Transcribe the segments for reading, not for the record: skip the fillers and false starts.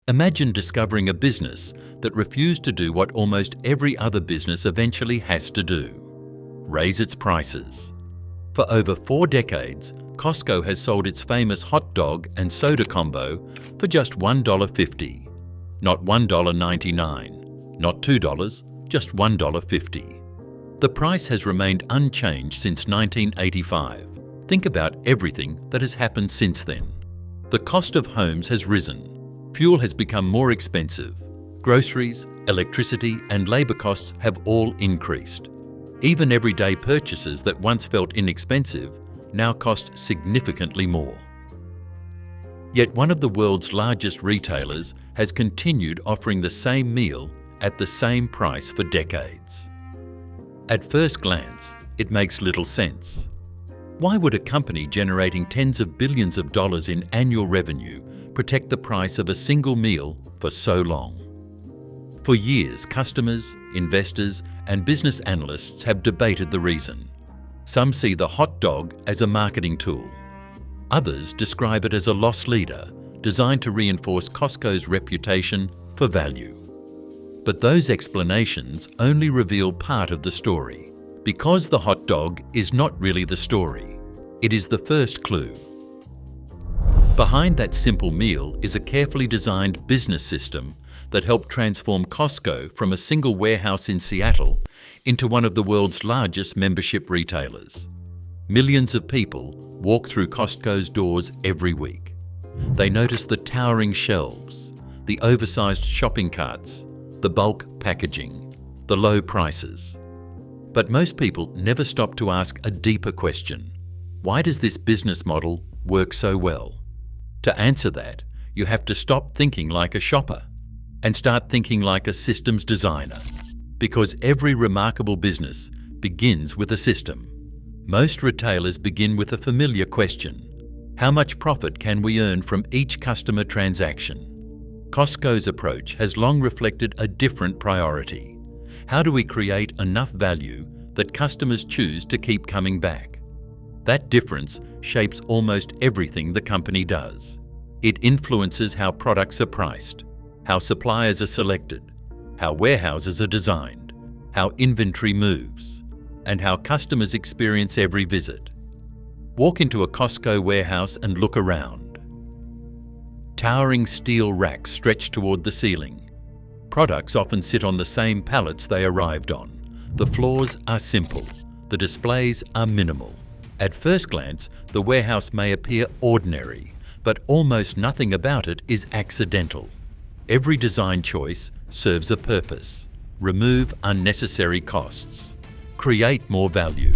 Imagine discovering a business that refused to do what almost every other business eventually has to do: raise its prices. For over 4 decades, Costco has sold its famous hot dog and soda combo for just $1.50. Not $1.99, not $2, just $1.50. The price has remained unchanged since 1985. Think about everything that has happened since then. The cost of homes has risen. Fuel has become more expensive. Groceries, electricity, and labor costs have all increased. Even everyday purchases that once felt inexpensive now cost significantly more. Yet one of the world's largest retailers has continued offering the same meal at the same price for decades. At first glance, it makes little sense. Why would a company generating tens of billions of dollars in annual revenue protect the price of a single meal for so long? For years, customers, investors, and business analysts have debated the reason. Some see the hot dog as a marketing tool. Others describe it as a loss leader designed to reinforce Costco's reputation for value. But those explanations only reveal part of the story, because the hot dog is not really the story. It is the first clue. Behind that simple meal is a carefully designed business system that helped transform Costco from a single warehouse in Seattle into one of the world's largest membership retailers. Millions of people walk through Costco's doors every week. They notice the towering shelves, the oversized shopping carts, the bulk packaging, the low prices. But most people never stop to ask a deeper question. Why does this business model work so well? To answer that, you have to stop thinking like a shopper and start thinking like a systems designer. Because every remarkable business begins with a system. Most retailers begin with a familiar question: how much profit can we earn from each customer transaction? Costco's approach has long reflected a different priority. How do we create enough value that customers choose to keep coming back? That difference shapes almost everything the company does. It influences how products are priced, how suppliers are selected, how warehouses are designed, how inventory moves, and how customers experience every visit. Walk into a Costco warehouse and look around. Towering steel racks stretch toward the ceiling. Products often sit on the same pallets they arrived on. The floors are simple. The displays are minimal. At first glance, the warehouse may appear ordinary, but almost nothing about it is accidental. Every design choice serves a purpose. Remove unnecessary costs, create more value,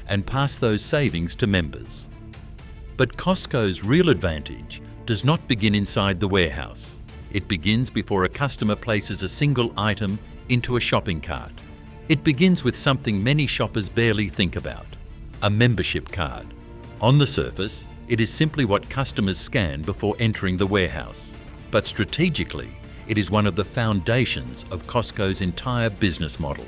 and pass those savings to members. But Costco's real advantage does not begin inside the warehouse. It begins before a customer places a single item into a shopping cart. It begins with something many shoppers barely think about: a membership card. On the surface, it is simply what customers scan before entering the warehouse. But strategically, it is one of the foundations of Costco's entire business model.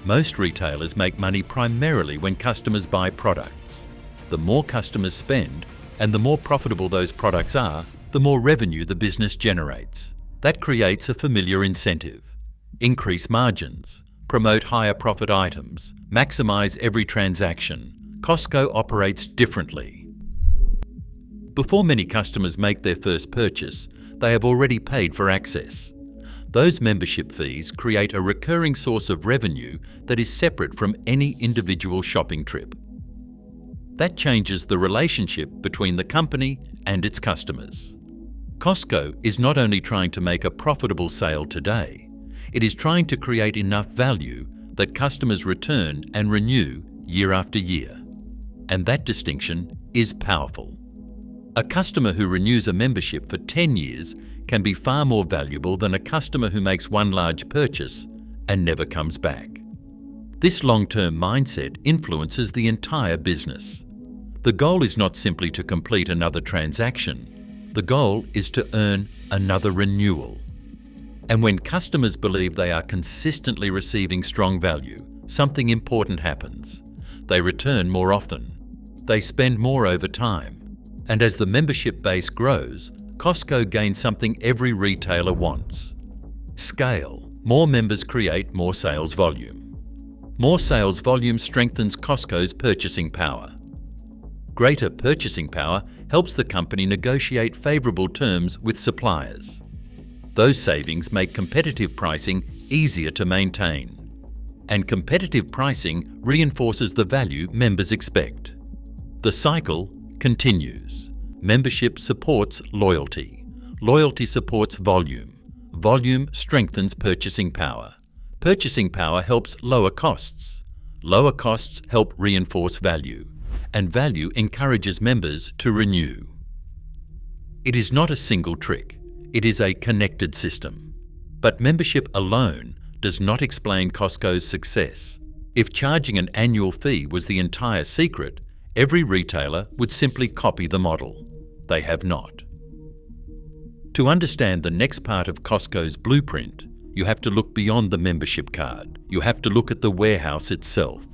Most retailers make money primarily when customers buy products. The more customers spend, and the more profitable those products are, the more revenue the business generates. That creates a familiar incentive: increase margins, promote higher profit items, maximize every transaction. Costco operates differently. Before many customers make their first purchase, they have already paid for access. Those membership fees create a recurring source of revenue that is separate from any individual shopping trip. That changes the relationship between the company and its customers. Costco is not only trying to make a profitable sale today, it is trying to create enough value that customers return and renew year after year. And that distinction is powerful. A customer who renews a membership for 10 years can be far more valuable than a customer who makes one large purchase and never comes back. This long-term mindset influences the entire business. The goal is not simply to complete another transaction. The goal is to earn another renewal. And when customers believe they are consistently receiving strong value, something important happens. They return more often. They spend more over time. And as the membership base grows, Costco gains something every retailer wants: scale. More members create more sales volume. More sales volume strengthens Costco's purchasing power. Greater purchasing power helps the company negotiate favorable terms with suppliers. Those savings make competitive pricing easier to maintain. And competitive pricing reinforces the value members expect. The cycle continues. Membership supports loyalty. Loyalty supports volume. Volume strengthens purchasing power. Purchasing power helps lower costs. Lower costs help reinforce value. And value encourages members to renew. It is not a single trick. It is a connected system. But membership alone does not explain Costco's success. If charging an annual fee was the entire secret, every retailer would simply copy the model. They have not. To understand the next part of Costco's blueprint, you have to look beyond the membership card. You have to look at the warehouse itself.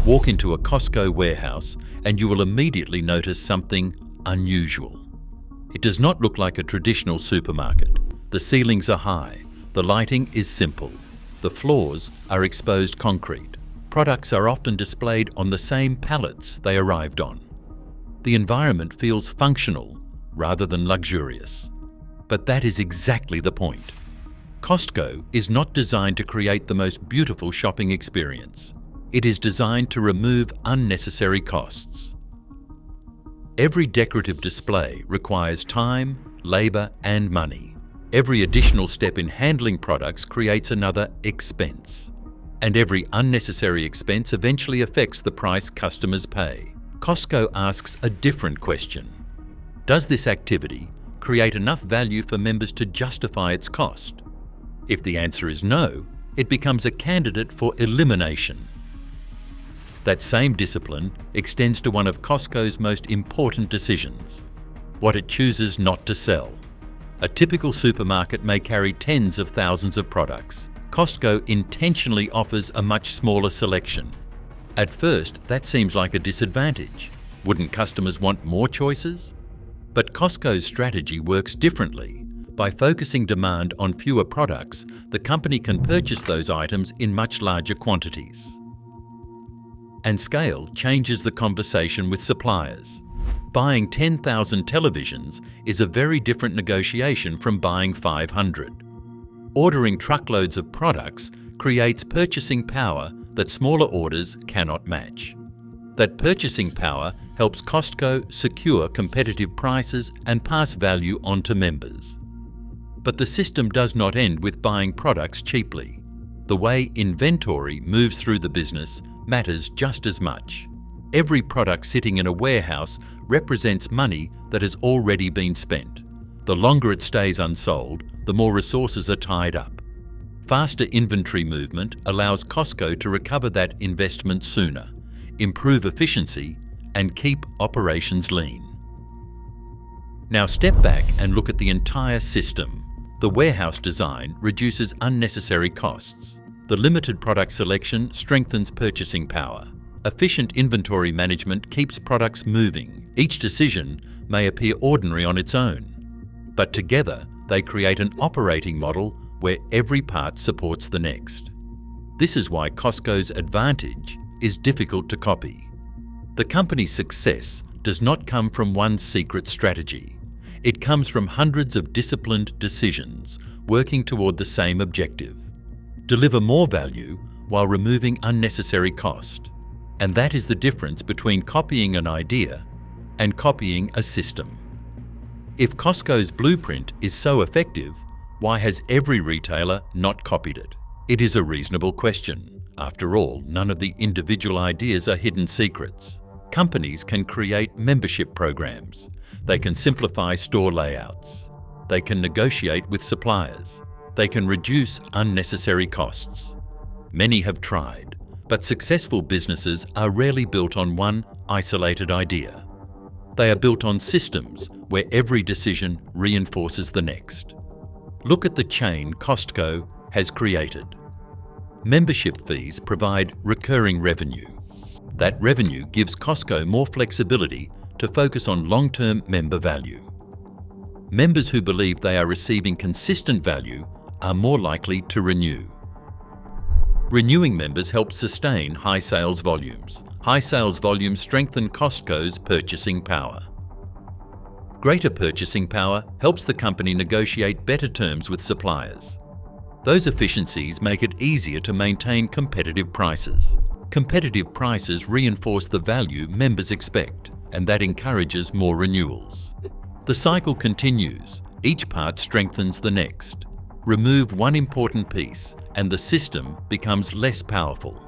Walk into a Costco warehouse and you will immediately notice something unusual. It does not look like a traditional supermarket. The ceilings are high. The lighting is simple. The floors are exposed concrete. Products are often displayed on the same pallets they arrived on. The environment feels functional rather than luxurious. But that is exactly the point. Costco is not designed to create the most beautiful shopping experience. It is designed to remove unnecessary costs. Every decorative display requires time, labor, and money. Every additional step in handling products creates another expense. And every unnecessary expense eventually affects the price customers pay. Costco asks a different question. Does this activity create enough value for members to justify its cost? If the answer is no, it becomes a candidate for elimination. That same discipline extends to one of Costco's most important decisions: what it chooses not to sell. A typical supermarket may carry tens of thousands of products. Costco intentionally offers a much smaller selection. At first, that seems like a disadvantage. Wouldn't customers want more choices? But Costco's strategy works differently. By focusing demand on fewer products, the company can purchase those items in much larger quantities. And scale changes the conversation with suppliers. Buying 10,000 televisions is a very different negotiation from buying 500. Ordering truckloads of products creates purchasing power that smaller orders cannot match. That purchasing power helps Costco secure competitive prices and pass value on to members. But the system does not end with buying products cheaply. The way inventory moves through the business matters just as much. Every product sitting in a warehouse represents money that has already been spent. The longer it stays unsold, the more resources are tied up. Faster inventory movement allows Costco to recover that investment sooner, improve efficiency, and keep operations lean. Now step back and look at the entire system. The warehouse design reduces unnecessary costs. The limited product selection strengthens purchasing power. Efficient inventory management keeps products moving. Each decision may appear ordinary on its own, but together they create an operating model where every part supports the next. This is why Costco's advantage is difficult to copy. The company's success does not come from one secret strategy. It comes from hundreds of disciplined decisions working toward the same objective: deliver more value while removing unnecessary cost. And that is the difference between copying an idea and copying a system. If Costco's blueprint is so effective, why has every retailer not copied it? It is a reasonable question. After all, none of the individual ideas are hidden secrets. Companies can create membership programs. They can simplify store layouts. They can negotiate with suppliers. They can reduce unnecessary costs. Many have tried, but successful businesses are rarely built on one isolated idea. They are built on systems where every decision reinforces the next. Look at the chain Costco has created. Membership fees provide recurring revenue. That revenue gives Costco more flexibility to focus on long-term member value. Members who believe they are receiving consistent value are more likely to renew. Renewing members help sustain high sales volumes. High sales volumes strengthen Costco's purchasing power. Greater purchasing power helps the company negotiate better terms with suppliers. Those efficiencies make it easier to maintain competitive prices. Competitive prices reinforce the value members expect, and that encourages more renewals. The cycle continues. Each part strengthens the next. Remove one important piece, and the system becomes less powerful.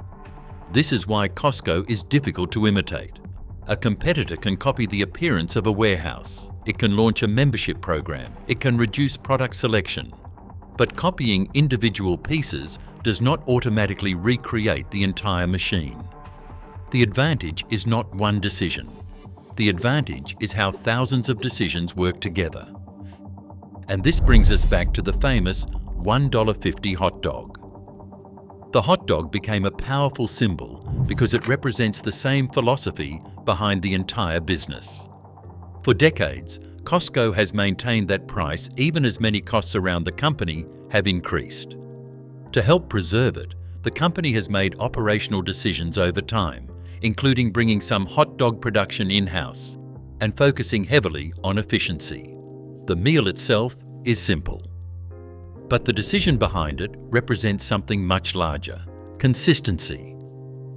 This is why Costco is difficult to imitate. A competitor can copy the appearance of a warehouse. It can launch a membership program. It can reduce product selection. But copying individual pieces does not automatically recreate the entire machine. The advantage is not one decision. The advantage is how thousands of decisions work together. And this brings us back to the famous $1.50 hot dog. The hot dog became a powerful symbol because it represents the same philosophy behind the entire business. For decades, Costco has maintained that price even as many costs around the company have increased. To help preserve it, the company has made operational decisions over time, including bringing some hot dog production in-house and focusing heavily on efficiency. The meal itself is simple. But the decision behind it represents something much larger: consistency.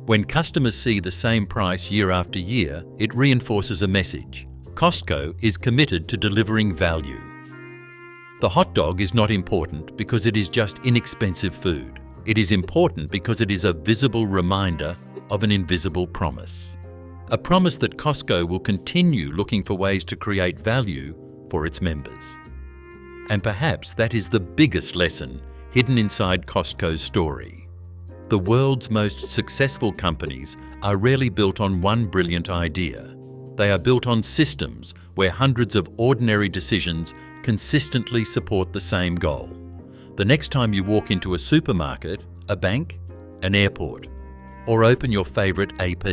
When customers see the same price year after year, it reinforces a message. Costco is committed to delivering value. The hot dog is not important because it is just inexpensive food. It is important because it is a visible reminder of an invisible promise. A promise that Costco will continue looking for ways to create value for its members. And perhaps that is the biggest lesson hidden inside Costco's story. The world's most successful companies are rarely built on one brilliant idea. They are built on systems where hundreds of ordinary decisions consistently support the same goal. The next time you walk into a supermarket, a bank, an airport, or open your favorite AP,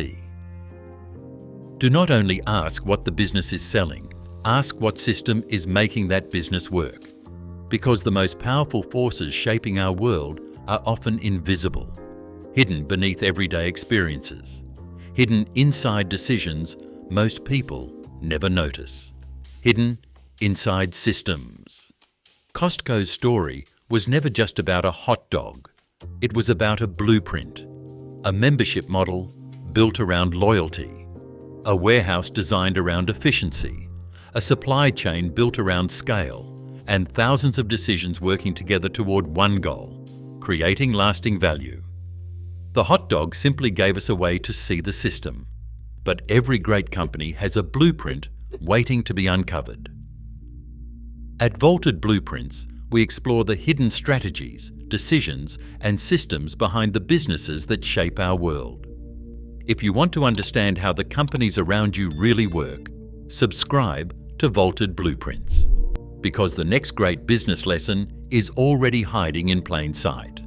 do not only ask what the business is selling, ask what system is making that business work. Because the most powerful forces shaping our world are often invisible, hidden beneath everyday experiences, hidden inside decisions most people never notice, hidden inside systems. Costco's story was never just about a hot dog. It was about a blueprint, a membership model built around loyalty, a warehouse designed around efficiency, a supply chain built around scale, and thousands of decisions working together toward one goal: creating lasting value. The hot dog simply gave us a way to see the system, but every great company has a blueprint waiting to be uncovered. At Vaulted Blueprints, we explore the hidden strategies, decisions, and systems behind the businesses that shape our world. If you want to understand how the companies around you really work, subscribe to Vaulted Blueprints, because the next great business lesson is already hiding in plain sight.